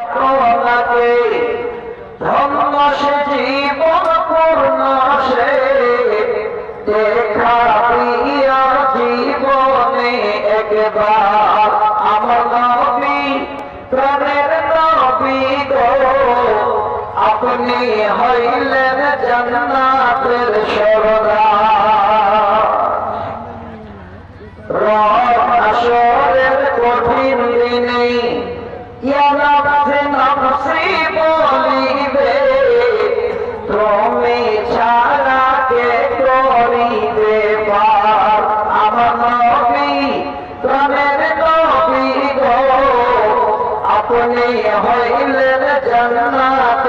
আপনাকে ধন্য সে জীবন পূর্ণ সে দেখা প্রিয় জীবনে একবার আমার নবী প্রাণের নবী গো আপনি হইলেন জান্নাতের সরদার। রহমাশরের কঠিন দিনে ইয়া নফসি নফসি বলিবে তুমি ছাড়া কে করিবে পার আমার নবী প্রাণের নবী গো আপনি হইলেন জান্নাত